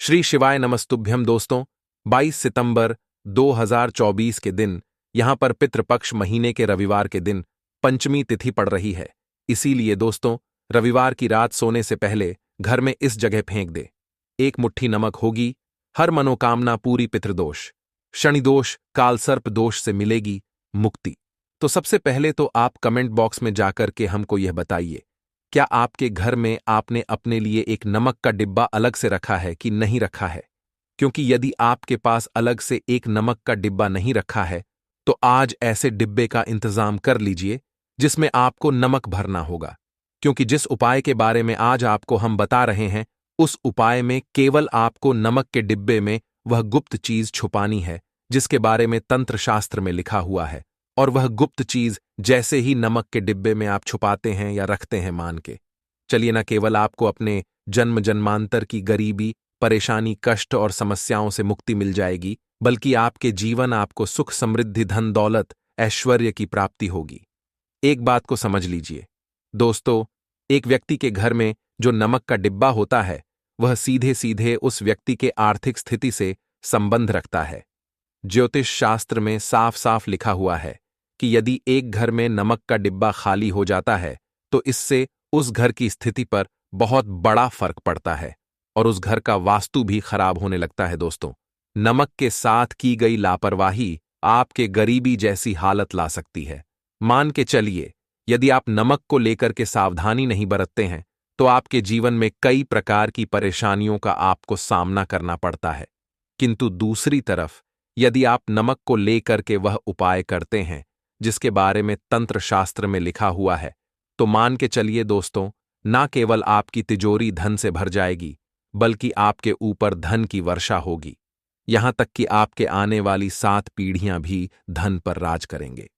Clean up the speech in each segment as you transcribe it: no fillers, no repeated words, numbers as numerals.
श्री शिवाय नमस्तुभ्यम दोस्तों। 22 सितंबर 2024 के दिन यहां पर पितृपक्ष महीने के रविवार के दिन पंचमी तिथि पड़ रही है। इसीलिए दोस्तों, रविवार की रात सोने से पहले घर में इस जगह फेंक दे। एक मुट्ठी नमक होगी, हर मनोकामना पूरी। पितृदोष, शनिदोष, कालसर्प दोष से मिलेगी मुक्ति। तो सबसे पहले तो आप कमेंट बॉक्स में जाकर के हमको यह बताइए, क्या आपके घर में आपने अपने लिए एक नमक का डिब्बा अलग से रखा है कि नहीं रखा है? क्योंकि यदि आपके पास अलग से एक नमक का डिब्बा नहीं रखा है, तो आज ऐसे डिब्बे का इंतजाम कर लीजिए जिसमें आपको नमक भरना होगा। क्योंकि जिस उपाय के बारे में आज आपको हम बता रहे हैं, उस उपाय में केवल आपको नमक के डिब्बे में वह गुप्त चीज छुपानी है जिसके बारे में तंत्र शास्त्र में लिखा हुआ है। और वह गुप्त चीज जैसे ही नमक के डिब्बे में आप छुपाते हैं या रखते हैं, मान के चलिए, न केवल आपको अपने जन्म जन्मांतर की गरीबी, परेशानी, कष्ट और समस्याओं से मुक्ति मिल जाएगी, बल्कि आपके जीवन आपको सुख, समृद्धि, धन दौलत, ऐश्वर्य की प्राप्ति होगी। एक बात को समझ लीजिए दोस्तों, एक व्यक्ति के घर में जो नमक का डिब्बा होता है, वह सीधे सीधे उस व्यक्ति के आर्थिक स्थिति से संबंध रखता है। ज्योतिष शास्त्र में साफ साफ लिखा हुआ है कि यदि एक घर में नमक का डिब्बा खाली हो जाता है, तो इससे उस घर की स्थिति पर बहुत बड़ा फर्क पड़ता है और उस घर का वास्तु भी खराब होने लगता है। दोस्तों, नमक के साथ की गई लापरवाही आपके गरीबी जैसी हालत ला सकती है। मान के चलिए, यदि आप नमक को लेकर के सावधानी नहीं बरतते हैं, तो आपके जीवन में कई प्रकार की परेशानियों का आपको सामना करना पड़ता है। किंतु दूसरी तरफ, यदि आप नमक को लेकर के वह उपाय करते हैं जिसके बारे में तंत्र शास्त्र में लिखा हुआ है, तो मान के चलिए दोस्तों, ना केवल आपकी तिजोरी धन से भर जाएगी, बल्कि आपके ऊपर धन की वर्षा होगी। यहां तक कि आपके आने वाली 7 पीढ़ियां भी धन पर राज करेंगे।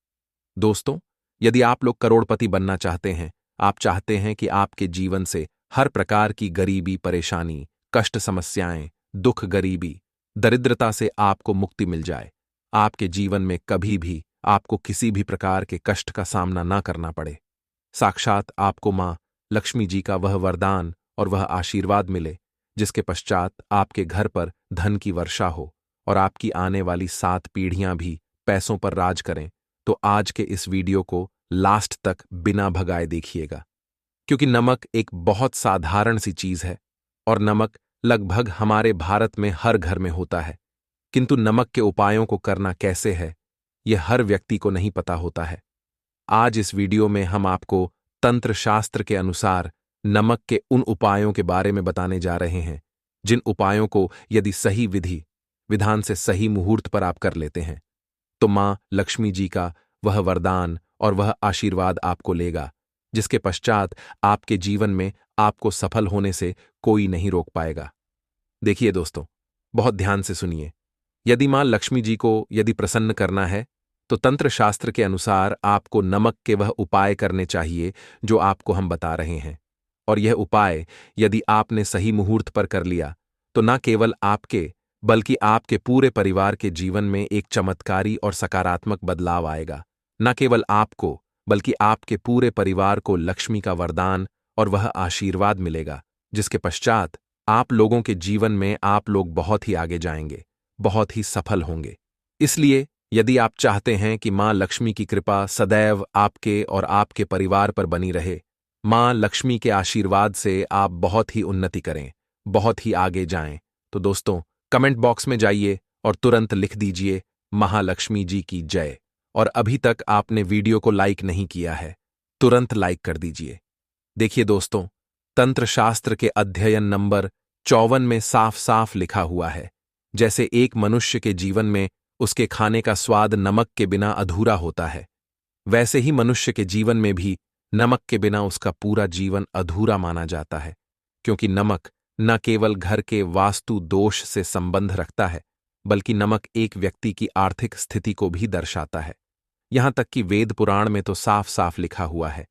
दोस्तों, यदि आप लोग करोड़पति बनना चाहते हैं, आप चाहते हैं कि आपके जीवन से हर प्रकार की गरीबी, परेशानी, कष्ट, समस्याएं, दुख, गरीबी, दरिद्रता से आपको मुक्ति मिल जाए, आपके जीवन में कभी भी आपको किसी भी प्रकार के कष्ट का सामना ना करना पड़े, साक्षात आपको मां लक्ष्मी जी का वह वरदान और वह आशीर्वाद मिले, जिसके पश्चात आपके घर पर धन की वर्षा हो और आपकी आने वाली 7 पीढ़ियां भी पैसों पर राज करें, तो आज के इस वीडियो को लास्ट तक बिना भगाए देखिएगा। क्योंकि नमक एक बहुत साधारण सी चीज है और नमक लगभग हमारे भारत में हर घर में होता है, किंतु नमक के उपायों को करना कैसे है, यह हर व्यक्ति को नहीं पता होता है। आज इस वीडियो में हम आपको तंत्र शास्त्र के अनुसार नमक के उन उपायों के बारे में बताने जा रहे हैं, जिन उपायों को यदि सही विधि विधान से सही मुहूर्त पर आप कर लेते हैं, तो मां लक्ष्मी जी का वह वरदान और वह आशीर्वाद आपको लेगा, जिसके पश्चात आपके जीवन में आपको सफल होने से कोई नहीं रोक पाएगा। देखिए दोस्तों, बहुत ध्यान से सुनिए। यदि मां लक्ष्मी जी को यदि प्रसन्न करना है, तो तंत्र शास्त्र के अनुसार आपको नमक के वह उपाय करने चाहिए जो आपको हम बता रहे हैं। और यह उपाय यदि आपने सही मुहूर्त पर कर लिया, तो न केवल आपके बल्कि आपके पूरे परिवार के जीवन में एक चमत्कारी और सकारात्मक बदलाव आएगा। न केवल आपको बल्कि आपके पूरे परिवार को लक्ष्मी का वरदान और वह आशीर्वाद मिलेगा, जिसके पश्चात आप लोगों के जीवन में आप लोग बहुत ही आगे जाएंगे, बहुत ही सफल होंगे। इसलिए यदि आप चाहते हैं कि मां लक्ष्मी की कृपा सदैव आपके और आपके परिवार पर बनी रहे, मां लक्ष्मी के आशीर्वाद से आप बहुत ही उन्नति करें, बहुत ही आगे जाएं, तो दोस्तों कमेंट बॉक्स में जाइए और तुरंत लिख दीजिए महालक्ष्मी जी की जय। और अभी तक आपने वीडियो को लाइक नहीं किया है, तुरंत लाइक कर दीजिए। देखिए दोस्तों, तंत्र शास्त्र के अध्ययन नंबर 54 में साफ साफ लिखा हुआ है, जैसे एक मनुष्य के जीवन में उसके खाने का स्वाद नमक के बिना अधूरा होता है, वैसे ही मनुष्य के जीवन में भी नमक के बिना उसका पूरा जीवन अधूरा माना जाता है। क्योंकि नमक न केवल घर के वास्तु दोष से संबंध रखता है, बल्कि नमक एक व्यक्ति की आर्थिक स्थिति को भी दर्शाता है। यहां तक कि वेद पुराण में तो साफ साफ लिखा हुआ है,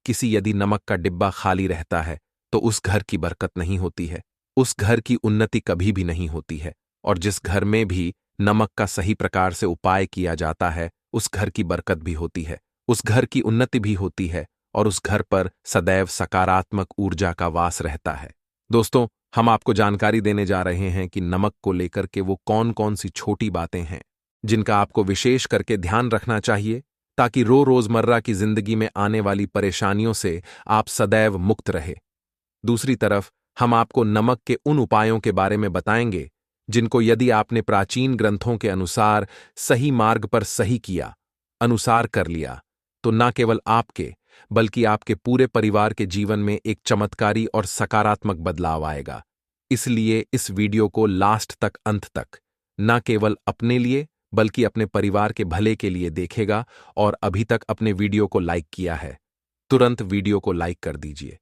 किसी यदि नमक का डिब्बा खाली रहता है तो उस घर की बरकत नहीं होती है, उस घर की उन्नति कभी भी नहीं होती है। और जिस घर में भी नमक का सही प्रकार से उपाय किया जाता है, उस घर की बरकत भी होती है, उस घर की उन्नति भी होती है और उस घर पर सदैव सकारात्मक ऊर्जा का वास रहता है। दोस्तों, हम आपको जानकारी देने जा रहे हैं कि नमक को लेकर के वो कौन कौन सी छोटी बातें हैं जिनका आपको विशेष करके ध्यान रखना चाहिए ताकि रोजमर्रा की जिंदगी में आने वाली परेशानियों से आप सदैव मुक्त रहे। दूसरी तरफ हम आपको नमक के उन उपायों के बारे में बताएंगे जिनको यदि आपने प्राचीन ग्रंथों के अनुसार सही मार्ग पर सही किया, अनुसार कर लिया, तो न केवल आपके बल्कि आपके पूरे परिवार के जीवन में एक चमत्कारी और सकारात्मक बदलाव आएगा। इसलिए इस वीडियो को लास्ट तक, अंत तक न केवल अपने लिए बल्कि अपने परिवार के भले के लिए देखेगा। और अभी तक अपने वीडियो को लाइक किया है, तुरंत वीडियो को लाइक कर दीजिए।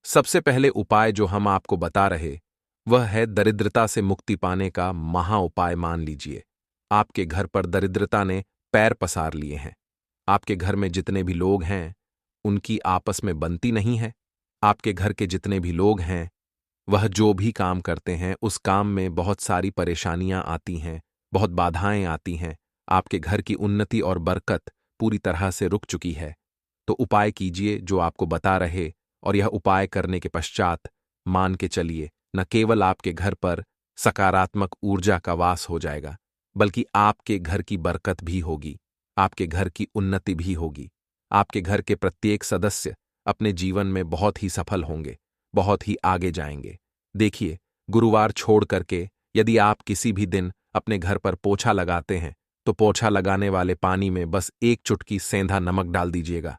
सबसे पहले उपाय जो हम आपको बता रहे वह है दरिद्रता से मुक्ति पाने का महा उपाय। मान लीजिए आपके घर पर दरिद्रता ने पैर पसार लिए हैं। आपके घर में जितने भी लोग हैं उनकी आपस में बनती नहीं है। आपके घर के जितने भी लोग हैं वह जो भी काम करते हैं उस काम में बहुत सारी परेशानियां आती हैं, बहुत बाधाएं आती हैं। आपके घर की उन्नति और बरकत पूरी तरह से रुक चुकी है। तो उपाय कीजिए जो आपको बता रहे, और यह उपाय करने के पश्चात मान के चलिए न केवल आपके घर पर सकारात्मक ऊर्जा का वास हो जाएगा बल्कि आपके घर की बरकत भी होगी, आपके घर की उन्नति भी होगी। आपके घर के प्रत्येक सदस्य अपने जीवन में बहुत ही सफल होंगे, बहुत ही आगे जाएंगे। देखिए, गुरुवार छोड़ करके यदि आप किसी भी दिन अपने घर पर पोछा लगाते हैं तो पोछा लगाने वाले पानी में बस एक चुटकी सेंधा नमक डाल दीजिएगा।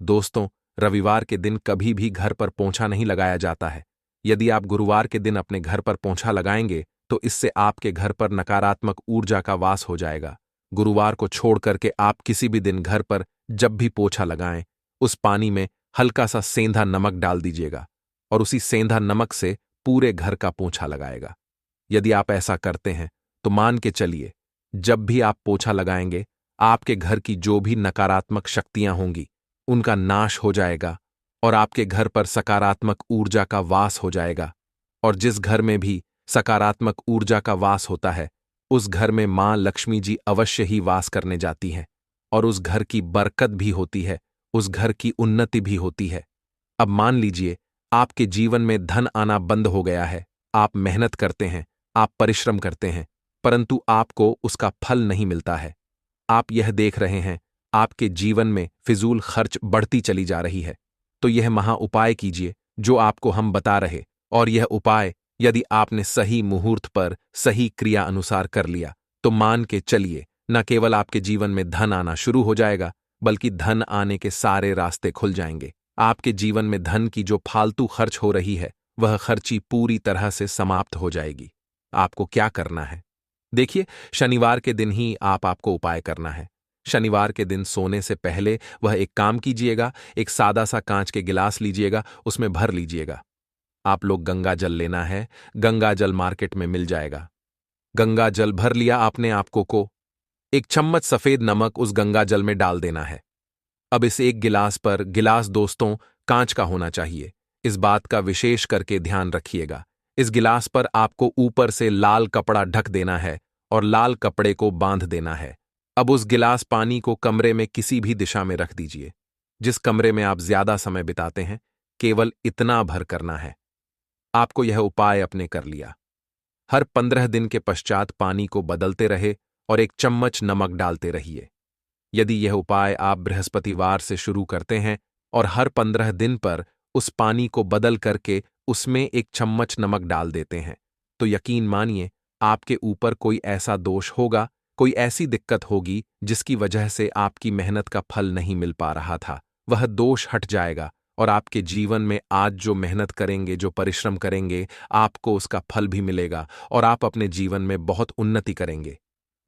दोस्तों, रविवार के दिन कभी भी घर पर पोंछा नहीं लगाया जाता है। यदि आप गुरुवार के दिन अपने घर पर पोंछा लगाएंगे तो इससे आपके घर पर नकारात्मक ऊर्जा का वास हो जाएगा। गुरुवार को छोड़ करके आप किसी भी दिन घर पर जब भी पोछा लगाएं, उस पानी में हल्का सा सेंधा नमक डाल दीजिएगा और उसी सेंधा नमक से पूरे घर का पोंछा लगाएगा। यदि आप ऐसा करते हैं तो मान के चलिए जब भी आप पोछा लगाएंगे आपके घर की जो भी नकारात्मक शक्तियां होंगी उनका नाश हो जाएगा और आपके घर पर सकारात्मक ऊर्जा का वास हो जाएगा। और जिस घर में भी सकारात्मक ऊर्जा का वास होता है उस घर में मां लक्ष्मी जी अवश्य ही वास करने जाती हैं और उस घर की बरकत भी होती है, उस घर की उन्नति भी होती है। अब मान लीजिए आपके जीवन में धन आना बंद हो गया है। आप मेहनत करते हैं, आप परिश्रम करते हैं, परंतु आपको उसका फल नहीं मिलता है। आप यह देख रहे हैं आपके जीवन में फिजूल खर्च बढ़ती चली जा रही है। तो यह महा उपाय कीजिए जो आपको हम बता रहे, और यह उपाय यदि आपने सही मुहूर्त पर सही क्रिया अनुसार कर लिया तो मान के चलिए न केवल आपके जीवन में धन आना शुरू हो जाएगा बल्कि धन आने के सारे रास्ते खुल जाएंगे। आपके जीवन में धन की जो फालतू खर्च हो रही है वह खर्ची पूरी तरह से समाप्त हो जाएगी। आपको क्या करना है? देखिए, शनिवार के दिन ही आपको उपाय करना है। शनिवार के दिन सोने से पहले वह एक काम कीजिएगा, एक सादा सा कांच के गिलास लीजिएगा, उसमें भर लीजिएगा। आप लोग गंगा जल लेना है, गंगा जल मार्केट में मिल जाएगा। गंगा जल भर लिया आपने, आपको को एक चम्मच सफेद नमक उस गंगा जल में डाल देना है। अब इस एक गिलास पर, गिलास दोस्तों कांच का होना चाहिए, इस बात का विशेष करके ध्यान रखिएगा। इस गिलास पर आपको ऊपर से लाल कपड़ा ढक देना है और लाल कपड़े को बांध देना है। अब उस गिलास पानी को कमरे में किसी भी दिशा में रख दीजिए। जिस कमरे में आप ज्यादा समय बिताते हैं केवल इतना भर करना है। आपको यह उपाय अपने कर लिया। हर 15 दिन के पश्चात पानी को बदलते रहे और एक चम्मच नमक डालते रहिए। यदि यह उपाय आप बृहस्पतिवार से शुरू करते हैं और हर 15 दिन पर उस पानी को बदल करके उसमें एक चम्मच नमक डाल देते हैं तो यकीन मानिए आपके ऊपर कोई ऐसा दोष होगा, कोई ऐसी दिक्कत होगी जिसकी वजह से आपकी मेहनत का फल नहीं मिल पा रहा था, वह दोष हट जाएगा और आपके जीवन में आज जो मेहनत करेंगे, जो परिश्रम करेंगे, आपको उसका फल भी मिलेगा और आप अपने जीवन में बहुत उन्नति करेंगे।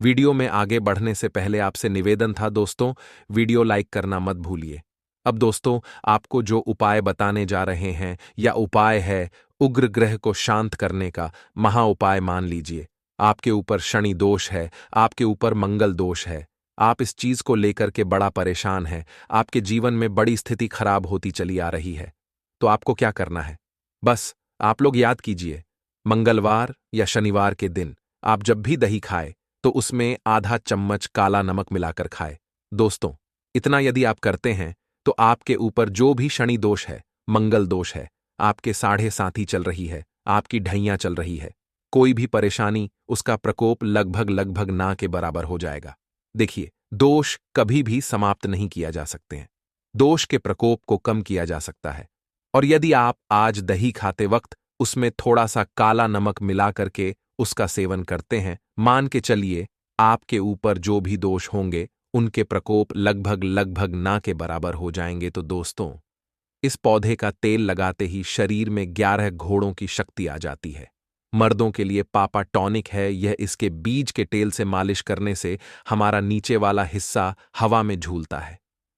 वीडियो में आगे बढ़ने से पहले आपसे निवेदन था दोस्तों, वीडियो लाइक करना मत भूलिए। अब दोस्तों, आपको जो उपाय बताने जा रहे हैं या उपाय है उग्र ग्रह को शांत करने का महा उपाय। मान लीजिए आपके ऊपर शनि दोष है, आपके ऊपर मंगल दोष है, आप इस चीज को लेकर के बड़ा परेशान हैं, आपके जीवन में बड़ी स्थिति खराब होती चली आ रही है। तो आपको क्या करना है? बस आप लोग याद कीजिए, मंगलवार या शनिवार के दिन आप जब भी दही खाए तो उसमें आधा चम्मच काला नमक मिलाकर खाए। दोस्तों, इतना यदि आप करते हैं तो आपके ऊपर जो भी शनि दोष है, मंगल दोष है, आपके साढ़े साथी चल रही है, आपकी ढैया चल रही है। कोई भी परेशानी, उसका प्रकोप लगभग लगभग ना के बराबर हो जाएगा। देखिए, दोष कभी भी समाप्त नहीं किया जा सकते हैं। दोष के प्रकोप को कम किया जा सकता है। और यदि आप आज दही खाते वक्त उसमें थोड़ा सा काला नमक मिला करके उसका सेवन करते हैं, मान के चलिए आपके ऊपर जो भी दोष होंगे उनके प्रकोप लगभग लगभग ना के बराबर हो जाएंगे। तो दोस्तों, इस पौधे का तेल लगाते ही शरीर में 11 घोड़ों की शक्ति आ जाती है। मर्दों के लिए पापा टॉनिक है। यह इसके बीज के तेल से मालिश करने से हमारा नीचे वाला हिस्सा हवा में झूलता है।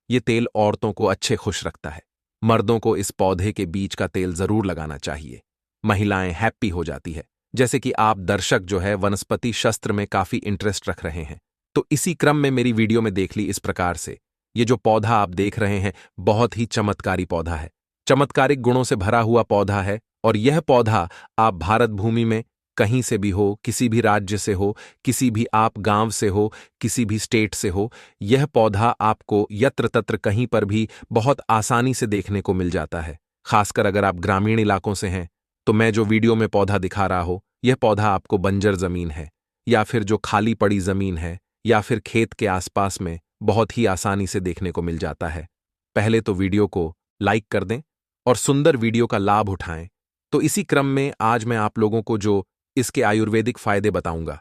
ये तेल औरतों को अच्छे खुश रखता है। मर्दों को इस पौधे के बीज का तेल जरूर लगाना चाहिए। महिलाएं हैप्पी हो जाती है। जैसे कि आप दर्शक जो है वनस्पति शास्त्र में काफी इंटरेस्ट रख रहे हैं, तो इसी क्रम में मेरी वीडियो में देख ली इस प्रकार से। ये जो पौधा आप देख रहे हैं बहुत ही चमत्कारी पौधा है। चमत्कारिक गुणों से भरा हुआ पौधा है। और यह पौधा आप भारत भूमि में कहीं से भी हो, किसी भी राज्य से हो, किसी भी आप गांव से हो, किसी भी स्टेट से हो, यह पौधा आपको यत्र तत्र कहीं पर भी बहुत आसानी से देखने को मिल जाता है। खासकर अगर आप ग्रामीण इलाकों से हैं, तो मैं जो वीडियो में पौधा दिखा रहा हूं, यह पौधा आपको बंजर जमीन है या फिर जो खाली पड़ी जमीन है या फिर खेत के आसपास में बहुत ही आसानी से देखने को मिल जाता है। पहले तो वीडियो को लाइक कर दें और सुंदर वीडियो का लाभ उठाएं। तो इसी क्रम में आज मैं आप लोगों को जो इसके आयुर्वेदिक फायदे बताऊंगा,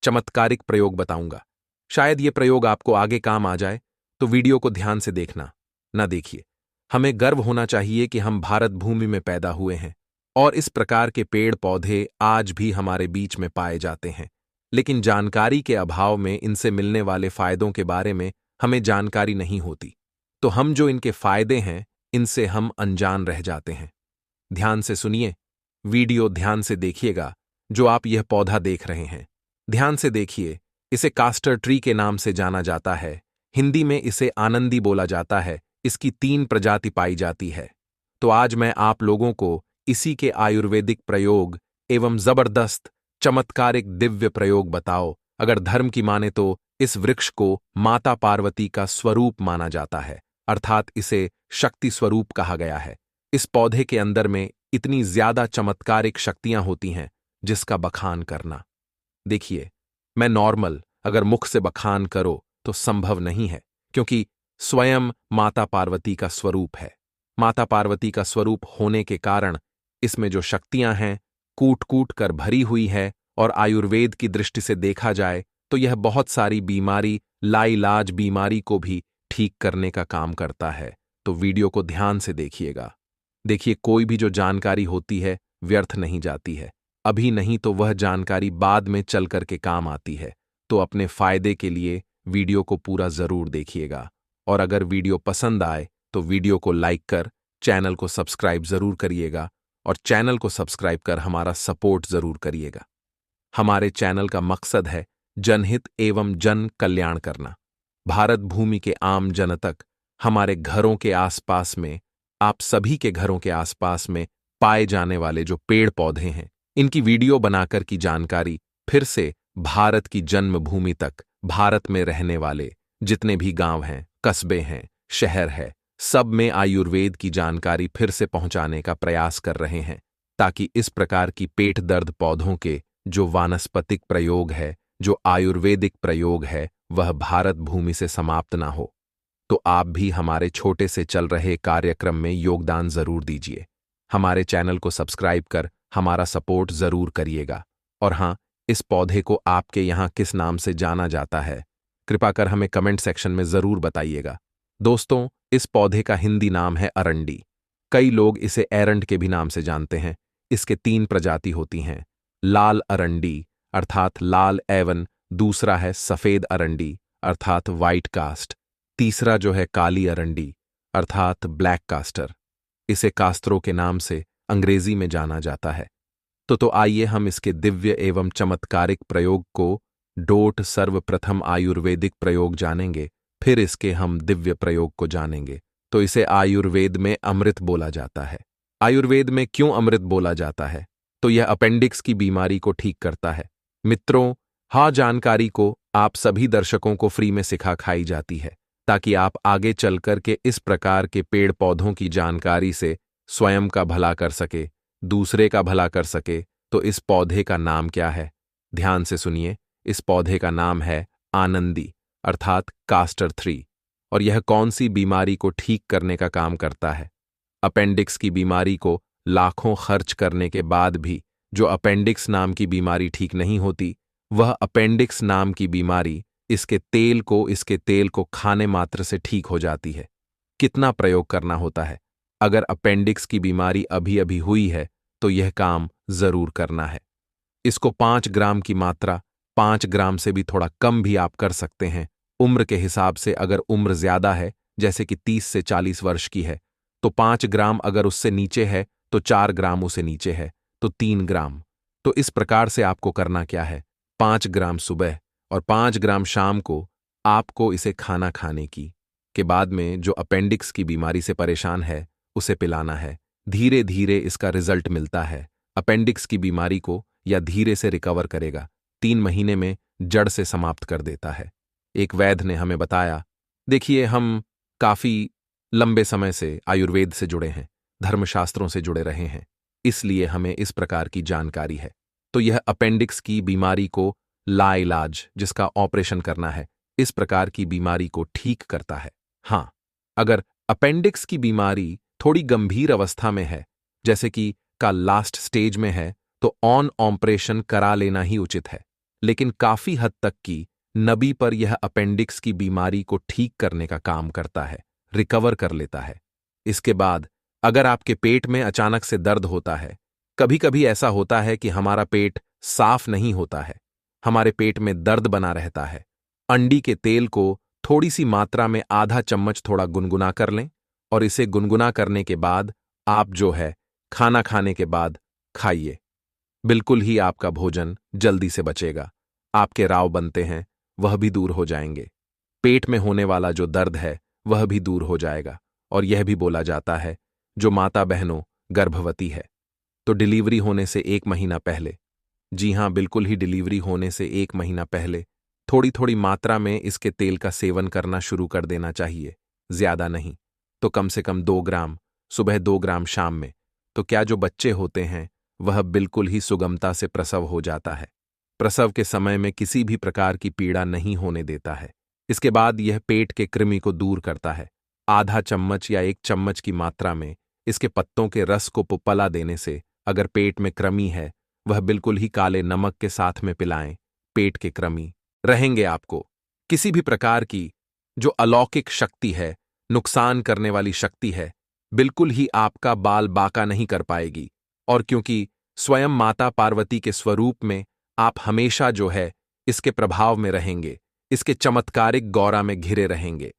चमत्कारिक प्रयोग बताऊंगा। शायद ये प्रयोग आपको आगे काम आ जाए, तो वीडियो को ध्यान से देखना ना देखिए। हमें गर्व होना चाहिए कि हम भारत भूमि में पैदा हुए हैं और इस प्रकार के पेड़ पौधे आज भी हमारे बीच में पाए जाते हैं। लेकिन जानकारी के अभाव में इनसे मिलने वाले फायदों के बारे में हमें जानकारी नहीं होती, तो हम जो इनके फायदे हैं इनसे हम अनजान रह जाते हैं। ध्यान से सुनिए, वीडियो ध्यान से देखिएगा। जो आप यह पौधा देख रहे हैं, ध्यान से देखिए। इसे कास्टर ट्री के नाम से जाना जाता है। हिंदी में इसे आनंदी बोला जाता है। इसकी 3 प्रजाति पाई जाती है। तो आज मैं आप लोगों को इसी के आयुर्वेदिक प्रयोग एवं जबरदस्त चमत्कारिक दिव्य प्रयोग बताओ। अगर धर्म की माने तो इस वृक्ष को माता पार्वती का स्वरूप माना जाता है, अर्थात इसे शक्ति स्वरूप कहा गया है। इस पौधे के अंदर में इतनी ज्यादा चमत्कारिक शक्तियां होती हैं जिसका बखान करना, देखिए, मैं नॉर्मल अगर मुख से बखान करो तो संभव नहीं है, क्योंकि स्वयं माता पार्वती का स्वरूप है। माता पार्वती का स्वरूप होने के कारण इसमें जो शक्तियां हैं कूट कूट कर भरी हुई है। और आयुर्वेद की दृष्टि से देखा जाए तो यह बहुत सारी बीमारी, लाइलाज बीमारी को भी ठीक करने का काम करता है। तो वीडियो को ध्यान से देखिएगा। देखिए, कोई भी जो जानकारी होती है व्यर्थ नहीं जाती है। अभी नहीं तो वह जानकारी बाद में चल कर के काम आती है। तो अपने फायदे के लिए वीडियो को पूरा जरूर देखिएगा। और अगर वीडियो पसंद आए तो वीडियो को लाइक कर चैनल को सब्सक्राइब जरूर करिएगा। और चैनल को सब्सक्राइब कर हमारा सपोर्ट जरूर करिएगा। हमारे चैनल का मकसद है जनहित एवं जन कल्याण करना। भारत भूमि के आम जन तक, हमारे घरों के आसपास में, आप सभी के घरों के आसपास में पाए जाने वाले जो पेड़ पौधे हैं, इनकी वीडियो बनाकर की जानकारी फिर से भारत की जन्मभूमि तक, भारत में रहने वाले जितने भी गांव हैं, कस्बे हैं, शहर है, सब में आयुर्वेद की जानकारी फिर से पहुंचाने का प्रयास कर रहे हैं, ताकि इस प्रकार की पेट दर्द पौधों के जो वानस्पतिक प्रयोग है, जो आयुर्वेदिक प्रयोग है, वह भारत भूमि से समाप्त ना हो। तो आप भी हमारे छोटे से चल रहे कार्यक्रम में योगदान जरूर दीजिए। हमारे चैनल को सब्सक्राइब कर हमारा सपोर्ट जरूर करिएगा। और हाँ, इस पौधे को आपके यहाँ किस नाम से जाना जाता है, कृपा कर हमें कमेंट सेक्शन में जरूर बताइएगा। दोस्तों, इस पौधे का हिंदी नाम है अरंडी। कई लोग इसे एरंड के भी नाम से जानते हैं। इसके 3 प्रजाति होती हैं। लाल अरंडी अर्थात लाल एवन, दूसरा है सफेद अरंडी अर्थात व्हाइट कास्ट, तीसरा जो है काली अरंडी अर्थात ब्लैक कास्टर। इसे कास्त्रों के नाम से अंग्रेजी में जाना जाता है। तो आइए हम इसके दिव्य एवं चमत्कारिक प्रयोग को डोट सर्वप्रथम आयुर्वेदिक प्रयोग जानेंगे, फिर इसके हम दिव्य प्रयोग को जानेंगे। तो इसे आयुर्वेद में अमृत बोला जाता है। आयुर्वेद में क्यों अमृत बोला जाता है? तो यह अपेंडिक्स की बीमारी को ठीक करता है। मित्रों, हाँ, जानकारी को आप सभी दर्शकों को फ्री में सिखा खाई जाती है, ताकि आप आगे चलकर के इस प्रकार के पेड़ पौधों की जानकारी से स्वयं का भला कर सके, दूसरे का भला कर सके तो इस पौधे का नाम क्या है? ध्यान से सुनिए, इस पौधे का नाम है आनंदी अर्थात कास्टर 3। और यह कौन सी बीमारी को ठीक करने का काम करता है? अपेंडिक्स की बीमारी को लाखों खर्च करने के बाद भी जो अपेंडिक्स नाम की बीमारी ठीक नहीं होती, वह अपेंडिक्स नाम की बीमारी इसके तेल को खाने मात्र से ठीक हो जाती है। कितना प्रयोग करना होता है? अगर अपेंडिक्स की बीमारी अभी अभी हुई है तो यह काम जरूर करना है। इसको 5 ग्राम की मात्रा, 5 ग्राम से भी थोड़ा कम भी आप कर सकते हैं। उम्र के हिसाब से अगर उम्र ज्यादा है, जैसे कि 30 से 40 वर्ष की है, तो 5 ग्राम, अगर उससे नीचे है तो 4 ग्राम, उसे नीचे है तो 3 ग्राम। तो इस प्रकार से आपको करना क्या है? 5 ग्राम सुबह और 5 ग्राम शाम को आपको इसे खाना खाने के बाद में जो अपेंडिक्स की बीमारी से परेशान है उसे पिलाना है। धीरे धीरे इसका रिजल्ट मिलता है। अपेंडिक्स की बीमारी को या धीरे से रिकवर करेगा, 3 महीने में जड़ से समाप्त कर देता है। एक वैद्य ने हमें बताया। देखिए, हम काफी लंबे समय से आयुर्वेद से जुड़े हैं, धर्मशास्त्रों से जुड़े रहे हैं, इसलिए हमें इस प्रकार की जानकारी है। तो यह अपेंडिक्स की बीमारी को लाइलाज, जिसका ऑपरेशन करना है, इस प्रकार की बीमारी को ठीक करता है। हाँ, अगर अपेंडिक्स की बीमारी थोड़ी गंभीर अवस्था में है, जैसे कि का लास्ट स्टेज में है, तो ऑन ऑपरेशन करा लेना ही उचित है। लेकिन काफी हद तक की नबी पर यह अपेंडिक्स की बीमारी को ठीक करने का काम करता है, रिकवर कर लेता है। इसके बाद अगर आपके पेट में अचानक से दर्द होता है, कभी कभी ऐसा होता है कि हमारा पेट साफ नहीं होता है, हमारे पेट में दर्द बना रहता है, अंडी के तेल को थोड़ी सी मात्रा में आधा चम्मच थोड़ा गुनगुना कर लें और इसे गुनगुना करने के बाद आप जो है खाना खाने के बाद खाइए। बिल्कुल ही आपका भोजन जल्दी से बचेगा, आपके राव बनते हैं वह भी दूर हो जाएंगे, पेट में होने वाला जो दर्द है वह भी दूर हो जाएगा। और यह भी बोला जाता है, जो माता बहनों गर्भवती है तो डिलीवरी होने से 1 महीना पहले, जी हां, बिल्कुल ही डिलीवरी होने से 1 महीना पहले थोड़ी थोड़ी मात्रा में इसके तेल का सेवन करना शुरू कर देना चाहिए। ज्यादा नहीं तो कम से कम 2 ग्राम सुबह, 2 ग्राम शाम में। तो क्या जो बच्चे होते हैं वह बिल्कुल ही सुगमता से प्रसव हो जाता है। प्रसव के समय में किसी भी प्रकार की पीड़ा नहीं होने देता है। इसके बाद यह पेट के कृमि को दूर करता है। आधा चम्मच या 1 चम्मच की मात्रा में इसके पत्तों के रस को पुपला देने से अगर पेट में कृमि है, वह बिल्कुल ही काले नमक के साथ में पिलाएं, पेट के कृमि रहेंगे। आपको किसी भी प्रकार की जो अलौकिक शक्ति है, नुकसान करने वाली शक्ति है, बिल्कुल ही आपका बाल बाका नहीं कर पाएगी। और क्योंकि स्वयं माता पार्वती के स्वरूप में आप हमेशा जो है इसके प्रभाव में रहेंगे, इसके चमत्कारिक गौरा में घिरे रहेंगे,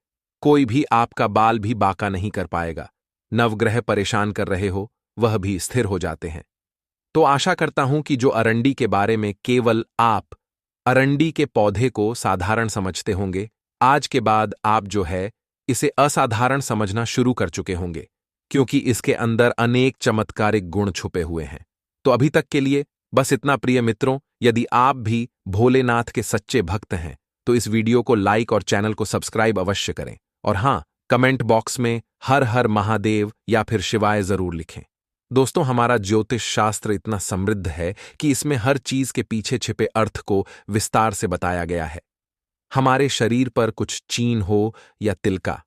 कोई भी आपका बाल भी बाका नहीं कर पाएगा। नवग्रह परेशान कर रहे हो वह भी स्थिर हो जाते हैं। तो आशा करता हूं कि जो अरंडी के बारे में केवल आप अरंडी के पौधे को साधारण समझते होंगे, आज के बाद आप जो है इसे असाधारण समझना शुरू कर चुके होंगे, क्योंकि इसके अंदर अनेक चमत्कारिक गुण छुपे हुए हैं। तो अभी तक के लिए बस इतना प्रिय मित्रों, यदि आप भी भोलेनाथ के सच्चे भक्त हैं तो इस वीडियो को लाइक और चैनल को सब्सक्राइब अवश्य करें। और हां, कमेंट बॉक्स में हर हर महादेव या फिर शिवाय जरूर लिखें। दोस्तों, हमारा ज्योतिष शास्त्र इतना समृद्ध है कि इसमें हर चीज के पीछे छिपे अर्थ को विस्तार से बताया गया है। हमारे शरीर पर कुछ चीन हो या तिलका,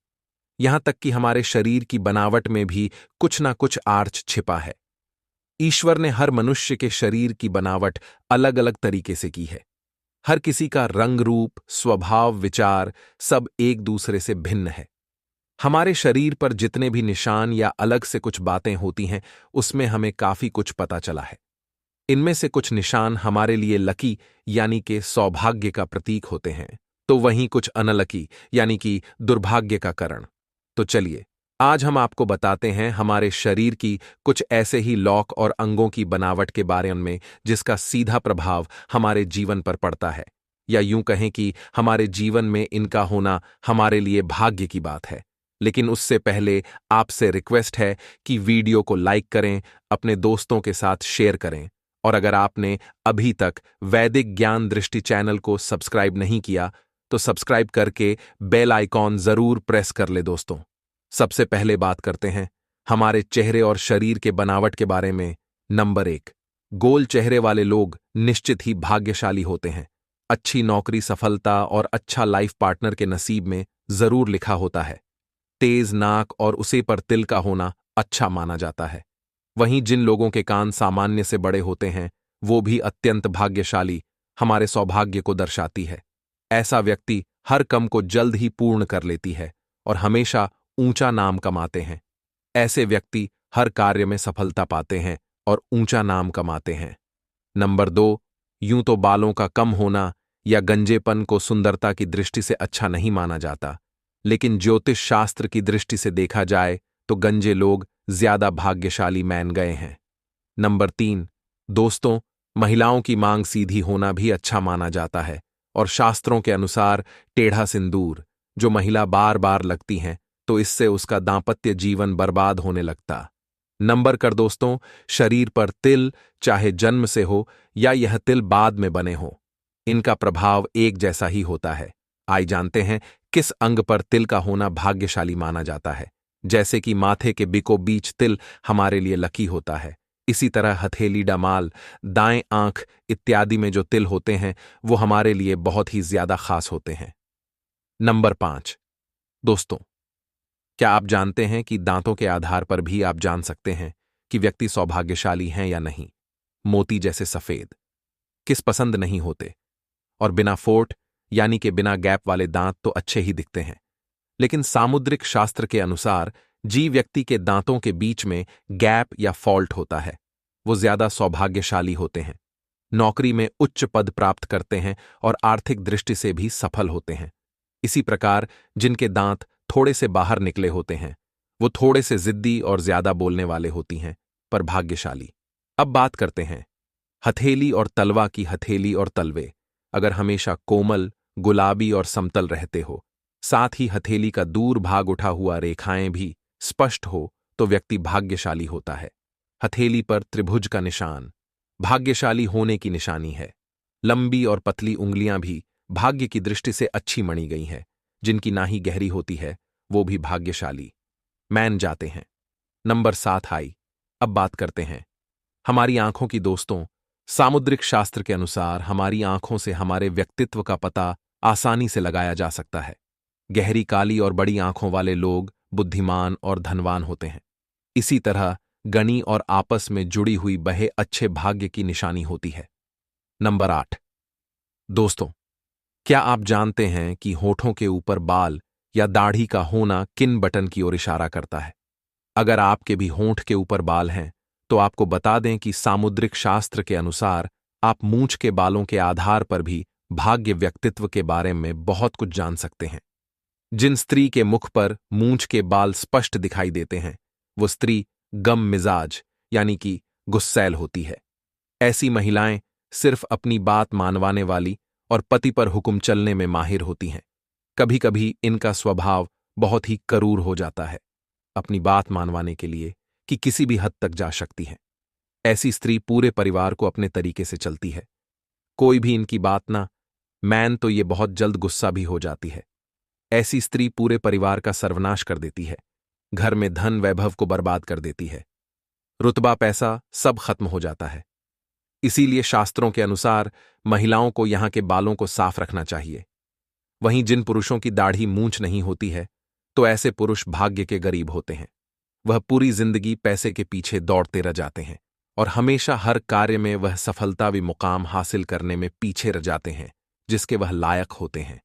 यहां तक कि हमारे शरीर की बनावट में भी कुछ ना कुछ आर्च छिपा है। ईश्वर ने हर मनुष्य के शरीर की बनावट अलग अलग तरीके से की है। हर किसी का रंग, रूप, स्वभाव, विचार सब एक दूसरे से भिन्न है। हमारे शरीर पर जितने भी निशान या अलग से कुछ बातें होती हैं, उसमें हमें काफी कुछ पता चला है। इनमें से कुछ निशान हमारे लिए लकी यानी कि सौभाग्य का प्रतीक होते हैं, तो वहीं कुछ अनलकी यानी कि दुर्भाग्य का कारण। तो चलिए, आज हम आपको बताते हैं हमारे शरीर की कुछ ऐसे ही लौक और अंगों की बनावट के बारे में जिसका सीधा प्रभाव हमारे जीवन पर पड़ता है, या यूं कहें कि हमारे जीवन में इनका होना हमारे लिए भाग्य की बात है। लेकिन उससे पहले आपसे रिक्वेस्ट है कि वीडियो को लाइक करें, अपने दोस्तों के साथ शेयर करें, और अगर आपने अभी तक वैदिक ज्ञान दृष्टि चैनल को सब्सक्राइब नहीं किया तो सब्सक्राइब करके बेल आइकॉन जरूर प्रेस कर ले। दोस्तों, सबसे पहले बात करते हैं हमारे चेहरे और शरीर के बनावट के बारे में, नंबर 1। गोल चेहरे वाले लोग निश्चित ही भाग्यशाली होते हैं। अच्छी नौकरी, सफलता और अच्छा लाइफ पार्टनर के नसीब में जरूर लिखा होता है। तेज नाक और उसे पर तिल का होना अच्छा माना जाता है। वहीं जिन लोगों के कान सामान्य से बड़े होते हैं, वो भी अत्यंत भाग्यशाली हमारे सौभाग्य को दर्शाती है। ऐसा व्यक्ति हर काम को जल्द ही पूर्ण कर लेती है और हमेशा ऊंचा नाम कमाते हैं। ऐसे व्यक्ति हर कार्य में सफलता पाते हैं और ऊंचा नाम कमाते हैं। नंबर 2। यूं तो बालों का कम होना या गंजेपन को सुंदरता की दृष्टि से अच्छा नहीं माना जाता, लेकिन ज्योतिष शास्त्र की दृष्टि से देखा जाए तो गंजे लोग ज्यादा भाग्यशाली मान गए हैं। नंबर 3। दोस्तों, महिलाओं की मांग सीधी होना भी अच्छा माना जाता है और शास्त्रों के अनुसार टेढ़ा सिंदूर जो महिला बार बार लगती हैं तो इससे उसका दांपत्य जीवन बर्बाद होने लगता। नंबर कर दोस्तों, शरीर पर तिल चाहे जन्म से हो या यह तिल बाद में बने हो, इनका प्रभाव एक जैसा ही होता है। आइए जानते हैं किस अंग पर तिल का होना भाग्यशाली माना जाता है। जैसे कि माथे के बीचों बीच तिल हमारे लिए लकी होता है, इसी तरह हथेली, डमाल, दाएं आंख इत्यादि में जो तिल होते हैं वो हमारे लिए बहुत ही ज्यादा खास होते हैं। नंबर 5। दोस्तों, क्या आप जानते हैं कि दांतों के आधार पर भी आप जान सकते हैं कि व्यक्ति सौभाग्यशाली हैं या नहीं? मोती जैसे सफेद किस पसंद नहीं होते, और बिना फोट यानी कि बिना गैप वाले दांत तो अच्छे ही दिखते हैं, लेकिन सामुद्रिक शास्त्र के अनुसार जी व्यक्ति के दांतों के बीच में गैप या फॉल्ट होता है, वो ज्यादा सौभाग्यशाली होते हैं, नौकरी में उच्च पद प्राप्त करते हैं और आर्थिक दृष्टि से भी सफल होते हैं। इसी प्रकार जिनके दांत थोड़े से बाहर निकले होते हैं वो थोड़े से जिद्दी और ज्यादा बोलने वाले होती हैं, पर भाग्यशाली। अब बात करते हैं हथेली और तलवा की। हथेली और तलवे अगर हमेशा कोमल, गुलाबी और समतल रहते हो, साथ ही हथेली का दूर भाग उठा हुआ रेखाएं भी स्पष्ट हो, तो व्यक्ति भाग्यशाली होता है। हथेली पर त्रिभुज का निशान भाग्यशाली होने की निशानी है। लंबी और पतली उंगलियां भी भाग्य की दृष्टि से अच्छी मनी गई हैं। जिनकी नाही गहरी होती है वो भी भाग्यशाली मान जाते हैं। नंबर 7 आई। अब बात करते हैं हमारी आंखों की। दोस्तों, सामुद्रिक शास्त्र के अनुसार हमारी आंखों से हमारे व्यक्तित्व का पता आसानी से लगाया जा सकता है। गहरी काली और बड़ी आंखों वाले लोग बुद्धिमान और धनवान होते हैं। इसी तरह गणी और आपस में जुड़ी हुई बहे अच्छे भाग्य की निशानी होती है। नंबर 8। दोस्तों, क्या आप जानते हैं कि होठों के ऊपर बाल या दाढ़ी का होना किन बटन की ओर इशारा करता है? अगर आपके भी होंठ के ऊपर बाल हैं तो आपको बता दें कि सामुद्रिक शास्त्र के अनुसार आप मूंछ के बालों के आधार पर भी भाग्य व्यक्तित्व के बारे में बहुत कुछ जान सकते हैं। जिन स्त्री के मुख पर मूंछ के बाल स्पष्ट दिखाई देते हैं वो स्त्री गम मिजाज यानी कि गुस्सैल होती है। ऐसी महिलाएं सिर्फ अपनी बात मानवाने वाली और पति पर हुक्म चलने में माहिर होती हैं। कभी कभी इनका स्वभाव बहुत ही क्रूर हो जाता है, अपनी बात मानवाने के लिए कि किसी भी हद तक जा सकती है। ऐसी स्त्री पूरे परिवार को अपने तरीके से चलती है। कोई भी इनकी बात ना मान तो ये बहुत जल्द गुस्सा भी हो जाती है। ऐसी स्त्री पूरे परिवार का सर्वनाश कर देती है, घर में धन वैभव को बर्बाद कर देती है, रुतबा पैसा सब खत्म हो जाता है। इसीलिए शास्त्रों के अनुसार महिलाओं को यहां के बालों को साफ रखना चाहिए। वहीं जिन पुरुषों की दाढ़ी मूंछ नहीं होती है तो ऐसे पुरुष भाग्य के गरीब होते हैं। वह पूरी जिंदगी पैसे के पीछे दौड़ते रह जाते हैं और हमेशा हर कार्य में वह सफलता व मुकाम हासिल करने में पीछे रह जाते हैं जिसके वह लायक होते हैं।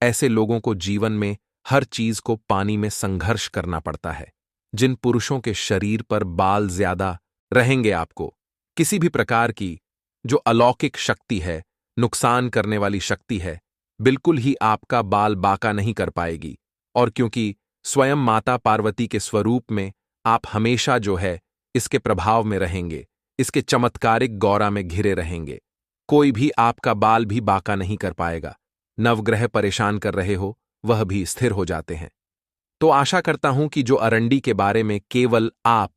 ऐसे लोगों को जीवन में हर चीज को पानी में संघर्ष करना पड़ता है। जिन पुरुषों के शरीर पर बाल ज्यादा रहेंगे, आपको किसी भी प्रकार की जो अलौकिक शक्ति है, नुकसान करने वाली शक्ति है, बिल्कुल ही आपका बाल बाका नहीं कर पाएगी। और क्योंकि स्वयं माता पार्वती के स्वरूप में आप हमेशा जो है इसके प्रभाव में रहेंगे, इसके चमत्कारिक गौरा में घिरे रहेंगे, कोई भी आपका बाल भी बाका नहीं कर पाएगा। नवग्रह परेशान कर रहे हो वह भी स्थिर हो जाते हैं। तो आशा करता हूं कि जो अरंडी के बारे में केवल आप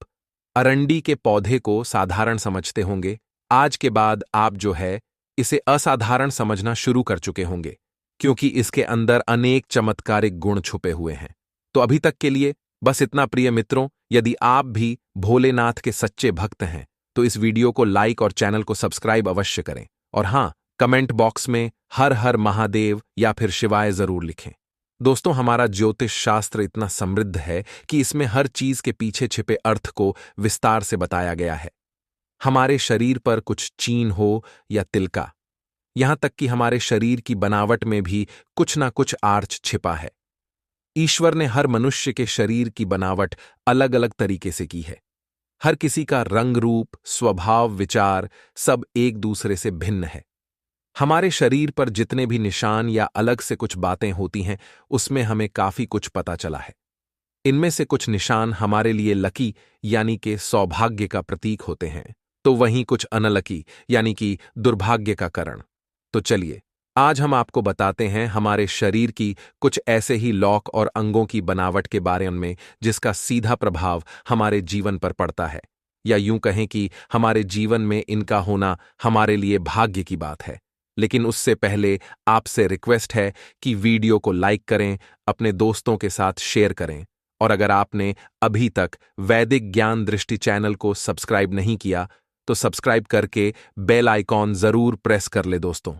अरंडी के पौधे को साधारण समझते होंगे, आज के बाद आप जो है इसे असाधारण समझना शुरू कर चुके होंगे, क्योंकि इसके अंदर अनेक चमत्कारिक गुण छुपे हुए हैं। तो अभी तक के लिए बस इतना प्रिय मित्रों, यदि आप भी भोलेनाथ के सच्चे भक्त हैं तो इस वीडियो को लाइक और चैनल को सब्सक्राइब अवश्य करें। और हाँ, कमेंट बॉक्स में हर हर महादेव या फिर शिवाय जरूर लिखें। दोस्तों, हमारा ज्योतिष शास्त्र इतना समृद्ध है कि इसमें हर चीज के पीछे छिपे अर्थ को विस्तार से बताया गया है। हमारे शरीर पर कुछ चीन हो या तिलका, यहां तक कि हमारे शरीर की बनावट में भी कुछ ना कुछ आर्च छिपा है। ईश्वर ने हर मनुष्य के शरीर की बनावट अलग अलग तरीके से की है। हर किसी का रंग रूप, स्वभाव, विचार सब एक दूसरे से भिन्न है। हमारे शरीर पर जितने भी निशान या अलग से कुछ बातें होती हैं, उसमें हमें काफी कुछ पता चला है। इनमें से कुछ निशान हमारे लिए लकी यानी कि सौभाग्य का प्रतीक होते हैं, तो वहीं कुछ अनलकी यानी कि दुर्भाग्य का कारण। तो चलिए, आज हम आपको बताते हैं हमारे शरीर की कुछ ऐसे ही लॉक और अंगों की बनावट के बारे में जिसका सीधा प्रभाव हमारे जीवन पर पड़ता है, या यूं कहें कि हमारे जीवन में इनका होना हमारे लिए भाग्य की बात है। लेकिन उससे पहले आपसे रिक्वेस्ट है कि वीडियो को लाइक करें, अपने दोस्तों के साथ शेयर करें, और अगर आपने अभी तक वैदिक ज्ञान दृष्टि चैनल को सब्सक्राइब नहीं किया तो सब्सक्राइब करके बेल आइकॉन जरूर प्रेस कर ले। दोस्तों,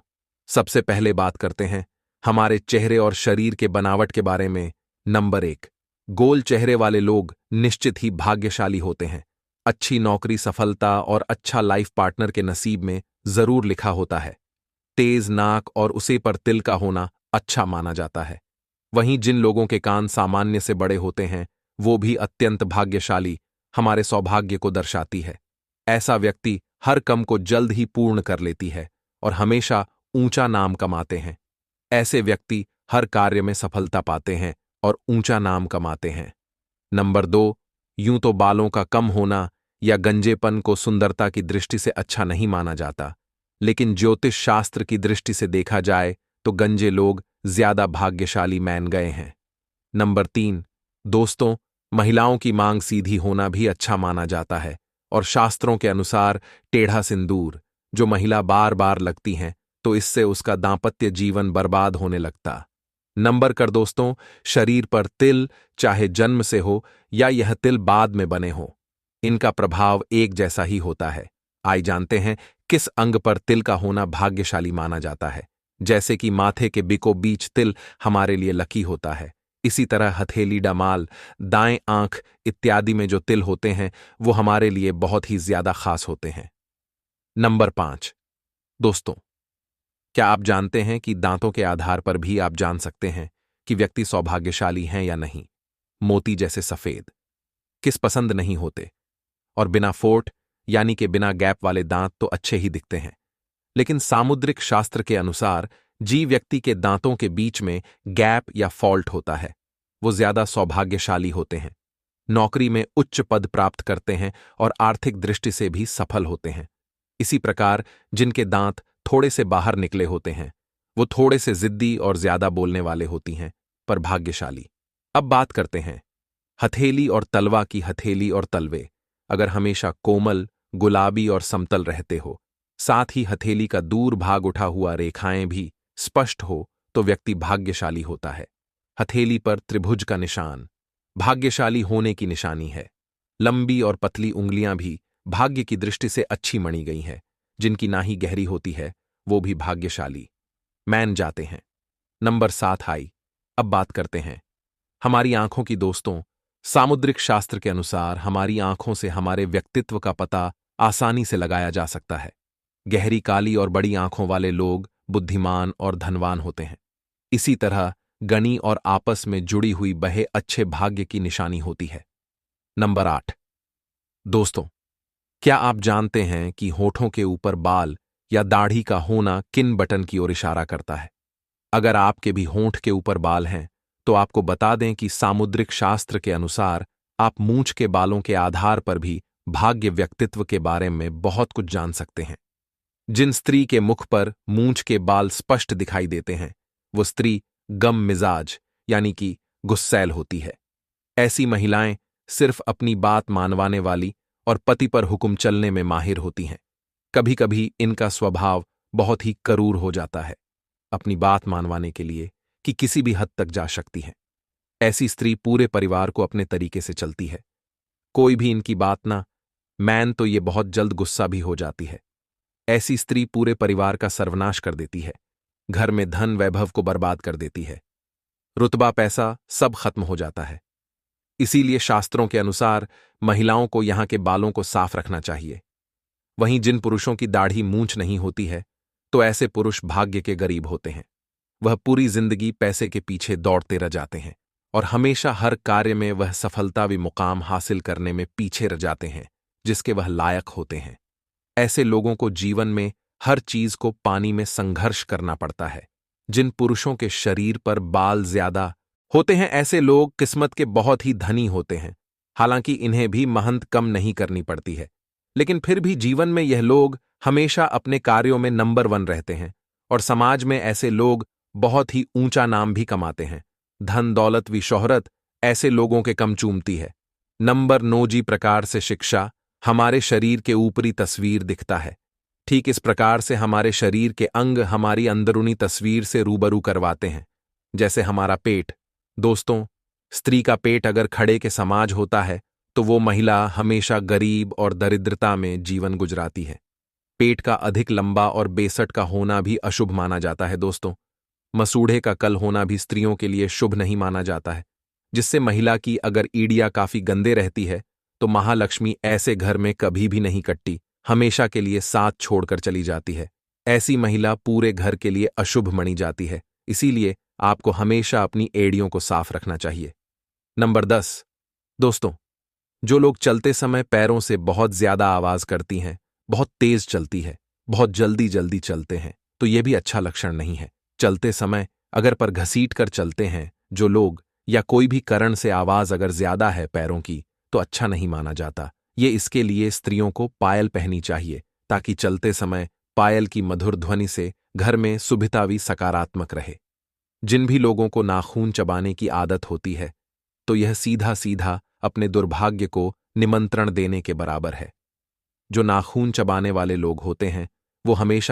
सबसे पहले बात करते हैं हमारे चेहरे और शरीर के बनावट के बारे में। नंबर 1, गोल चेहरे वाले लोग निश्चित ही भाग्यशाली होते हैं। अच्छी नौकरी, सफलता और अच्छा लाइफ पार्टनर के नसीब में जरूर लिखा होता है। तेज नाक और उसे पर तिल का होना अच्छा माना जाता है। वहीं जिन लोगों के कान सामान्य से बड़े होते हैं, वो भी अत्यंत भाग्यशाली हमारे सौभाग्य को दर्शाती है। ऐसा व्यक्ति हर काम को जल्द ही पूर्ण कर लेती है और हमेशा ऊंचा नाम कमाते हैं। ऐसे व्यक्ति हर कार्य में सफलता पाते हैं और ऊंचा नाम कमाते हैं। नंबर 2, यूं तो बालों का कम होना या गंजेपन को सुंदरता की दृष्टि से अच्छा नहीं माना जाता, लेकिन ज्योतिष शास्त्र की दृष्टि से देखा जाए तो गंजे लोग ज्यादा भाग्यशाली मान गए हैं। नंबर 3, दोस्तों, महिलाओं की मांग सीधी होना भी अच्छा माना जाता है, और शास्त्रों के अनुसार टेढ़ा सिंदूर जो महिला बार बार लगती हैं तो इससे उसका दांपत्य जीवन बर्बाद होने लगता। नंबर कर दोस्तों, शरीर पर तिल चाहे जन्म से हो या यह तिल बाद में बने हो, इनका प्रभाव एक जैसा ही होता है। आइए जानते हैं किस अंग पर तिल का होना भाग्यशाली माना जाता है। जैसे कि माथे के बीचों बीच तिल हमारे लिए लकी होता है, इसी तरह हथेली, डमाल, दाएं आंख इत्यादि में जो तिल होते हैं वो हमारे लिए बहुत ही ज्यादा खास होते हैं। नंबर 5, दोस्तों, क्या आप जानते हैं कि दांतों के आधार पर भी आप जान सकते हैं कि व्यक्ति सौभाग्यशाली हैं या नहीं। मोती जैसे सफेद किस पसंद नहीं होते, और बिना फोट यानी कि बिना गैप वाले दांत तो अच्छे ही दिखते हैं, लेकिन सामुद्रिक शास्त्र के अनुसार जी व्यक्ति के दांतों के बीच में गैप या फॉल्ट होता है, वो ज्यादा सौभाग्यशाली होते हैं, नौकरी में उच्च पद प्राप्त करते हैं और आर्थिक दृष्टि से भी सफल होते हैं। इसी प्रकार जिनके दांत थोड़े से बाहर निकले होते हैं, वो थोड़े से जिद्दी और ज्यादा बोलने वाले होती हैं, पर भाग्यशाली। अब बात करते हैं हथेली और तलवा की। हथेली और तलवे अगर हमेशा कोमल, गुलाबी और समतल रहते हो, साथ ही हथेली का दूर भाग उठा हुआ रेखाएं भी स्पष्ट हो, तो व्यक्ति भाग्यशाली होता है। हथेली पर त्रिभुज का निशान भाग्यशाली होने की निशानी है। लंबी और पतली उंगलियां भी भाग्य की दृष्टि से अच्छी मनी गई हैं। जिनकी नाही गहरी होती है वो भी भाग्यशाली मान जाते हैं। नंबर 7 आई। अब बात करते हैं हमारी आंखों की। दोस्तों, सामुद्रिक शास्त्र के अनुसार हमारी आंखों से हमारे व्यक्तित्व का पता आसानी से लगाया जा सकता है। गहरी काली और बड़ी आंखों वाले लोग बुद्धिमान और धनवान होते हैं। इसी तरह गनी और आपस में जुड़ी हुई बहे अच्छे भाग्य की निशानी होती है। नंबर 8, दोस्तों, क्या आप जानते हैं कि होठों के ऊपर बाल या दाढ़ी का होना किन बटन की ओर इशारा करता है? अगर आपके भी होंठ के ऊपर बाल हैं तो आपको बता दें कि सामुद्रिक शास्त्र के अनुसार आप मूंछ के बालों के आधार पर भी भाग्य व्यक्तित्व के बारे में बहुत कुछ जान सकते हैं। जिन स्त्री के मुख पर मूंछ के बाल स्पष्ट दिखाई देते हैं वो स्त्री गम मिजाज यानी कि गुस्सैल होती है। ऐसी महिलाएं सिर्फ अपनी बात मानवाने वाली और पति पर हुक्म चलने में माहिर होती हैं। कभी कभी इनका स्वभाव बहुत ही क्रूर हो जाता है अपनी बात मानवाने के लिए कि किसी भी हद तक जा सकती है। ऐसी स्त्री पूरे परिवार को अपने तरीके से चलती है, कोई भी इनकी बात ना मैन तो ये बहुत जल्द गुस्सा भी हो जाती है। ऐसी स्त्री पूरे परिवार का सर्वनाश कर देती है, घर में धन वैभव को बर्बाद कर देती है, रुतबा पैसा सब खत्म हो जाता है। इसीलिए शास्त्रों के अनुसार महिलाओं को यहां के बालों को साफ रखना चाहिए। वहीं जिन पुरुषों की दाढ़ी मूंछ नहीं होती है, तो ऐसे पुरुष भाग्य के गरीब होते हैं। वह पूरी जिंदगी पैसे के पीछे दौड़ते रह जाते हैं और हमेशा हर कार्य में वह सफलता व मुकाम हासिल करने में पीछे रह जाते हैं जिसके वह लायक होते हैं। ऐसे लोगों को जीवन में हर चीज को पानी में संघर्ष करना पड़ता है। जिन पुरुषों के शरीर पर बाल ज्यादा होते हैं, ऐसे लोग किस्मत के बहुत ही धनी होते हैं। हालांकि इन्हें भी मेहनत कम नहीं करनी पड़ती है, लेकिन फिर भी जीवन में यह लोग हमेशा अपने कार्यों में नंबर 1 रहते हैं और समाज में ऐसे लोग बहुत ही ऊंचा नाम भी कमाते हैं। धन दौलत व शोहरत ऐसे लोगों के कम चूमती है। नंबर 9 जी प्रकार से शिक्षा हमारे शरीर के ऊपरी तस्वीर दिखता है। ठीक इस प्रकार से हमारे शरीर के अंग हमारी अंदरूनी तस्वीर से रूबरू करवाते हैं। जैसे हमारा पेट। दोस्तों, स्त्री का पेट अगर खड़े के समाज होता है तो वो महिला हमेशा गरीब और दरिद्रता में जीवन गुजराती है। पेट का अधिक लंबा और बेसट का होना भी अशुभ माना जाता है। दोस्तों, मसूढ़े का कल होना भी स्त्रियों के लिए शुभ नहीं माना जाता है, जिससे महिला की अगर ईडिया काफी गंदे रहती है तो महालक्ष्मी ऐसे घर में कभी भी नहीं कटती, हमेशा के लिए साथ छोड़कर चली जाती है। ऐसी महिला पूरे घर के लिए अशुभ मानी जाती है। इसीलिए आपको हमेशा अपनी एड़ियों को साफ रखना चाहिए। नंबर 10। दोस्तों, जो लोग चलते समय पैरों से बहुत ज्यादा आवाज करती हैं, बहुत तेज चलती है, बहुत जल्दी जल्दी चलते हैं, तो यह भी अच्छा लक्षण नहीं है। चलते समय अगर पर घसीट कर चलते हैं जो लोग, या कोई भी कारण से आवाज अगर ज्यादा है पैरों की, तो अच्छा नहीं माना जाता। ये इसके लिए स्त्रियों को पायल पहननी चाहिए ताकि चलते समय पायल की मधुर ध्वनि से घर में सुभिता भी सकारात्मक रहे। जिन भी लोगों को नाखून चबाने की आदत होती है, तो यह सीधा सीधा अपने दुर्भाग्य को निमंत्रण देने के बराबर है। जो नाखून चबाने वाले लोग होते हैं वो हमेशा